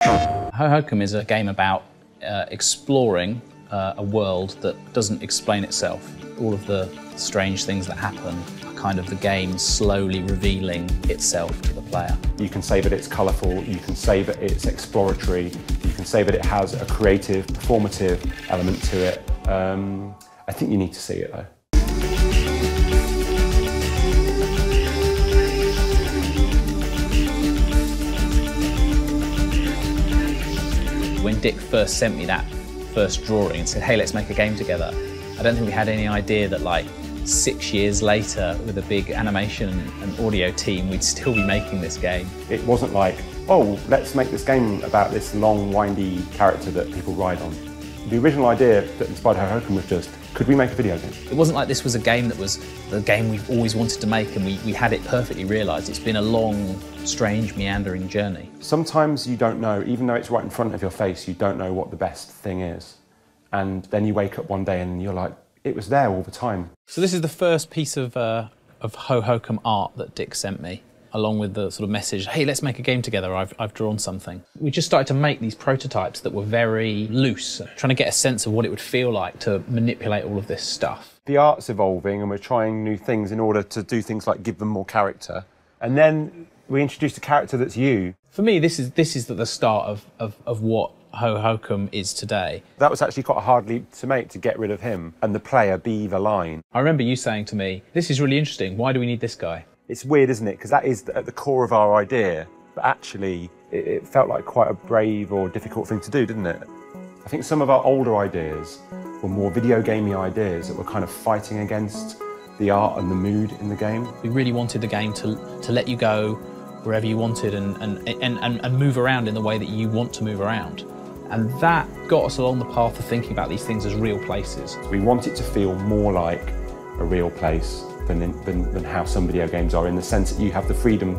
Hohokum is a game about exploring a world that doesn't explain itself. All of the strange things that happen are kind of the game slowly revealing itself to the player. You can say that it's colourful, you can say that it's exploratory, you can say that it has a creative, performative element to it. I think you need to see it though. When Dick first sent me that first drawing and said, hey, let's make a game together, I don't think we had any idea that like 6 years later, with a big animation and audio team, we'd still be making this game. It wasn't like, oh, let's make this game about this long, windy character that people ride on. The original idea that inspired Hohokum was just, could we make a video game? It wasn't like this was a game that was the game we've always wanted to make and we had it perfectly realised. It's been a long, strange, meandering journey. Sometimes you don't know, even though it's right in front of your face, you don't know what the best thing is. And then you wake up one day and you're like, it was there all the time. So this is the first piece of Hohokum art that Dick sent me, along with the sort of message, hey, let's make a game together, I've drawn something. We just started to make these prototypes that were very loose, trying to get a sense of what it would feel like to manipulate all of this stuff. The art's evolving and we're trying new things in order to do things like give them more character. And then we introduced a character that's you. For me, this is the start of what Hohokum is today. That was actually quite a hard leap to make, to get rid of him and the player be the line. I remember you saying to me, this is really interesting, why do we need this guy? It's weird, isn't it? Because that is at the core of our idea, but actually it felt like quite a brave or difficult thing to do, didn't it? I think some of our older ideas were more video gamey ideas that were kind of fighting against the art and the mood in the game. We really wanted the game to let you go wherever you wanted and move around in the way that you want to move around. And that got us along the path of thinking about these things as real places. We want it to feel more like a real place than how some video games are, in the sense that you have the freedom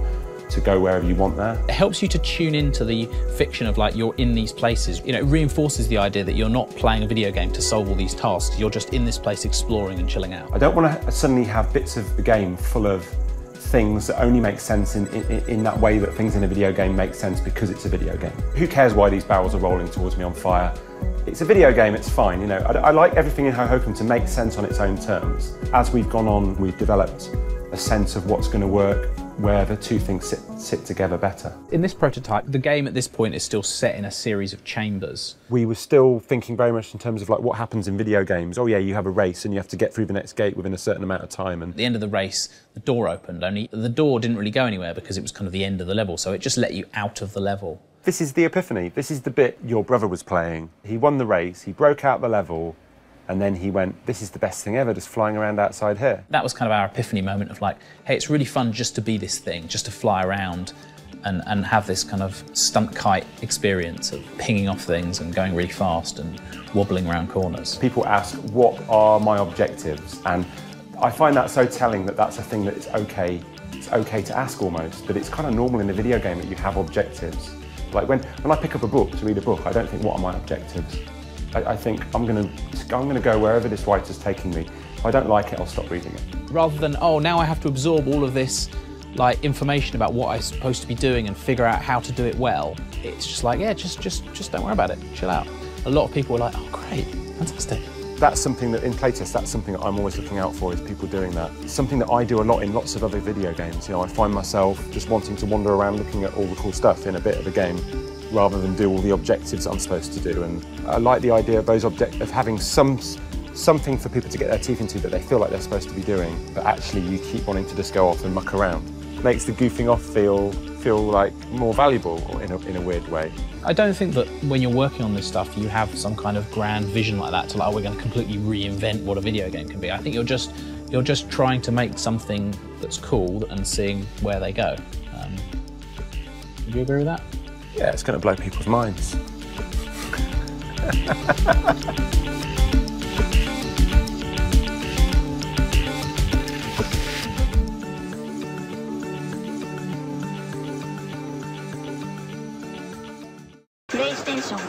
to go wherever you want there. It helps you to tune into the fiction of like you're in these places. You know, it reinforces the idea that you're not playing a video game to solve all these tasks, you're just in this place exploring and chilling out. I don't want to suddenly have bits of the game full of things that only make sense in that way that things in a video game make sense because it's a video game. Who cares why these barrels are rolling towards me on fire? It's a video game, it's fine, you know. I like everything in Hohokum to make sense on its own terms. As we've gone on, we've developed a sense of what's going to work, where the two things sit together better. In this prototype, the game at this point is still set in a series of chambers. We were still thinking very much in terms of like what happens in video games. Oh yeah, you have a race and you have to get through the next gate within a certain amount of time. And at the end of the race, the door opened, only the door didn't really go anywhere because it was kind of the end of the level, so it just let you out of the level. This is the epiphany. This is the bit your brother was playing. He won the race, he broke out the level, and then he went, this is the best thing ever, just flying around outside here. That was kind of our epiphany moment of like, hey, it's really fun just to be this thing, just to fly around and have this kind of stunt kite experience of pinging off things and going really fast and wobbling around corners. People ask, what are my objectives? And I find that so telling that that's a thing that it's okay to ask almost, but it's kind of normal in a video game that you have objectives. Like when I pick up a book to read a book, I don't think, what are my objectives? I think I'm going to go wherever this writer's taking me. If I don't like it, I'll stop reading it. Rather than, oh, now I have to absorb all of this like information about what I'm supposed to be doing and figure out how to do it well, it's just like, yeah, just don't worry about it, chill out. A lot of people are like, oh, great, fantastic. That's something that in playtest, that's something that I'm always looking out for, is people doing that. It's something that I do a lot in lots of other video games. You know, I find myself just wanting to wander around looking at all the cool stuff in a bit of a game, rather than do all the objectives that I'm supposed to do. And I like the idea of those of having something for people to get their teeth into that they feel like they're supposed to be doing, but actually you keep wanting to just go off and muck around. Makes the goofing off feel like more valuable in a weird way. I don't think that when you're working on this stuff you have some kind of grand vision like that to like, oh, we're going to completely reinvent what a video game can be. I think you're just trying to make something that's cool and seeing where they go. Do you agree with that? Yeah, it's going to blow people's minds. PlayStation